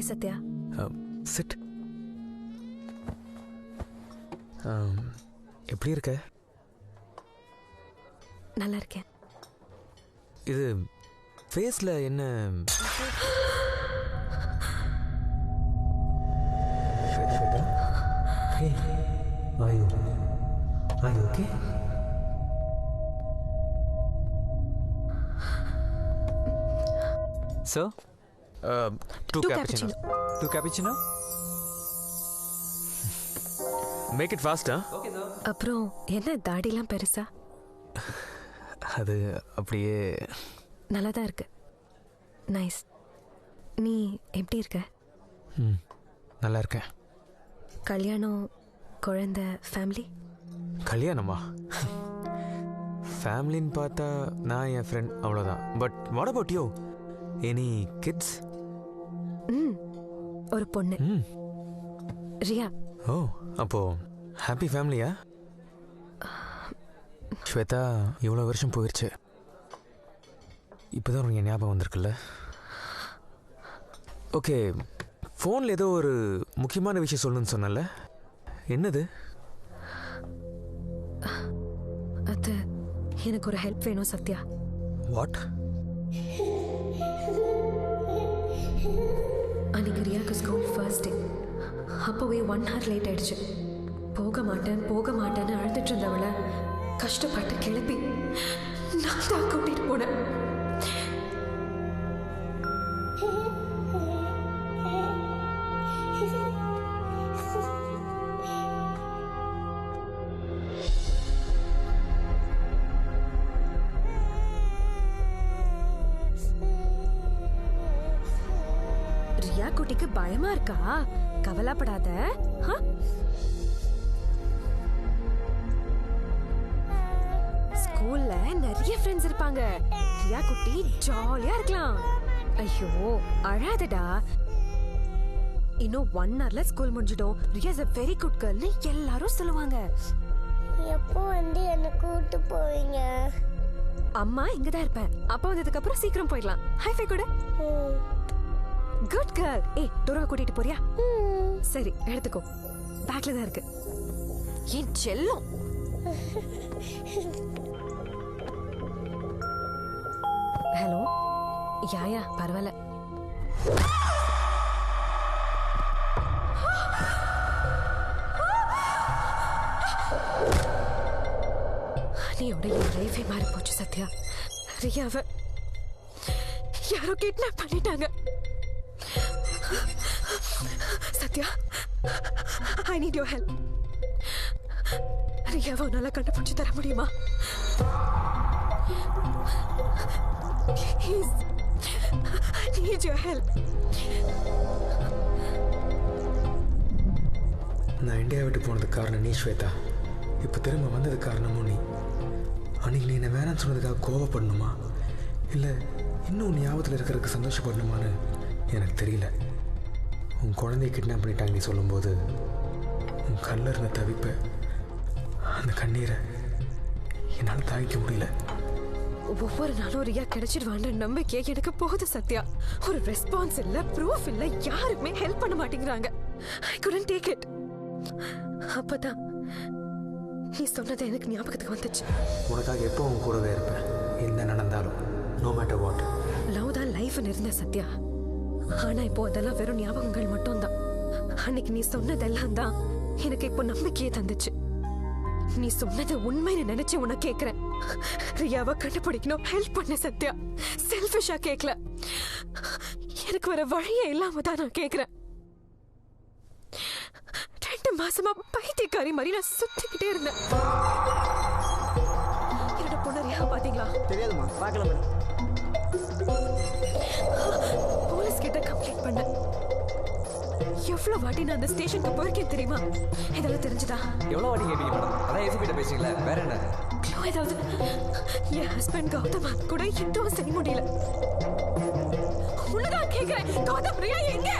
Hi Sathya. Chit. எப்படி இருக்க? நல்லா இருக்கேன். இது ஃபேஸ்ல என்ன? Okay. Sir? Two cappuccino. Two cappuccino? Make it fast, huh? Okay, sir. அப்புறம் என்ன தாடிலாம் பெருசா? அது அப்படியே நல்லா தான் இருக்கு. நைஸ். நீ எப்படி இருக்க? நல்லா இருக்கேன். கல்யாணம், குழந்தை, ஃபேமிலி? கல்யாணமா? ஃபேமிலின்னு பார்த்தா நான் என் ஃப்ரெண்ட் அவ்வளோதான். But what about you? Any kids? ஒரு பொண்ணு, ரியா. ஓ, அப்போ ஹாப்பி ஃபேமிலியா? ஸ்வேதா, இவ்வளோ வருஷம் போயிடுச்சு. இப்போதான் உனக்கு ஞாபகம் வந்திருக்குல்ல? ஓகே, ஃபோனில் ஏதோ ஒரு முக்கியமான விஷயம் சொல்லணும்னு சொன்னல, என்னது? அது எனக்கு ஒரு ஹெல்ப் வேணும் சத்யா. வாட்? அன்னைக்கு ரியாக்கு ஸ்கூல் ஃபர்ஸ்ட் டே. அப்போவே 1 hour லேட் ஆயிடுச்சு. போக மாட்டேன்னு அழுதுட்டு இருந்தவளை கஷ்டப்பட்டு கிளப்பி நான் தான் கூட்டிட்டு போனேன். ரியா குட்டிக்கு பயமா இருக்கா? கவலைப்படாத. ஸ்கூல்ல நிறைய ஃப்ரெண்ட்ஸ் இருப்பாங்க. ரியா குட்டி ஜாலியா இருக்கலாம். ஐயோ அழாதடா. இன்னும் 1 hourல ஸ்கூல் முடிஞ்சிடும். Riya is a very good girlனு எல்லாரும் சொல்லுவாங்க. எப்போ வந்து என்ன கூட்டு போவீங்க? அம்மா இங்கதான் இருப்பேன். அப்பா வந்ததுக்கு அப்புறம் சீக்கிரம் போயிடலாம். ஹை ஃபை கொடு. Good girl. டோரா கூட்டிட்டு போறியா? சரி, எடுத்துக்கோ. பேக்ல தான் இருக்கு. என் செல்லம். ஹலோ. யாயா, பரவாயில்ல. நீயோட என் லைஃபே மாறி போச்சு சத்யா. ரியாவை யாரோ கிட்னாப் பண்ணிட்டாங்க. Sathya, I need your help. ரியாவை உன்னால கண்டுபிடிச்சு தர முடியுமா? Please, I need your help. நான் இந்தியா விட்டு போனதுக்கு காரணம் நீ ஸ்வேதா. இப்போ திரும்ப வந்ததுக்கு காரணமும் நீ. அன்னைக்கு நீ என்ன வேணான்னு சொன்னதுக்காக கோவப்படணுமா, இல்லை இன்னும் ஞாபகத்தில் இருக்கிறதுக்கு சந்தோஷப்படணுமான்னு எனக்கு தெரியல. உன் குழந்தைய கிட்னாப் பண்ணிட்டாங்க நீ சொல்லும்போது உன் கண்ணில் இருந்த தவிப்பை, அந்த கண்ணீரை என்னால் தாங்கிக்க முடியல. ஒவ்வொரு நாளும் ரியா கிடைச்சிடுவான்ற நம்பிக்கை எனக்கு போகுது சத்யா. ஒரு ரெஸ்பான்ஸ் இல்ல, ப்ரூஃப் இல்ல, யாருமே ஹெல்ப் பண்ண மாட்டேங்கிறாங்க. I couldn't take it. அப்பதான் நீ சொன்னது எனக்கு ஞாபகத்துக்கு வந்துச்சு. உனக்காக எப்போ உன் கூடவே இருப்பேன், என்ன நடந்தாலும். No matter what. லவ் தான் லைஃப்னு இருந்த சத்யா. ஆனா இப்போ அதெல்லாம் வெறும் ஞாபகங்கள் மட்டும் தான். அன்னைக்கு நீ சொன்னதெல்லாம் தான் எனக்கு இப்போ நம்பிக்கையே தந்துச்சு. நீ சொன்னது உண்மைன்னு நினைச்சு உன்னை கேட்கிறேன். ரியாவை கண்டுபிடிக்கணும், ஹெல்ப் பண்ண சத்யா. செல்ஃபிஷா கேட்கல. எனக்கு வர வழியே இல்லாம தான் நான் கேட்கிறேன். 2 மாசமா பைத்தியக்காரி மாதிரி நான் சுத்திக்கிட்டே இருந்தேன். என்னோட பொண்ணு ரியா பாத்தீங்களா? தெரியாதுமா, பார்க்கல மேடம். போலீஸ் கிட்ட கம்ப்ளைண்ட் பண்ண. எவ்வளவு வாட்டி நான் அந்த ஸ்டேஷனுக்கு போயிருக்கேன் தெரியுமா? இதெல்லாம் தெரிஞ்சுதா? எவ்வளோ வாட்டி கேட்பீங்க மேடம்? அதான் ஏசி கிட்ட பேசுறீங்களா? வேற என்ன? ஏதாவது என் ஹஸ்பண்ட் கௌதம் கூட எதுவும் செய்ய முடியல. உன்னதான் கேட்கிறேன், கௌதம் ரியா எங்க?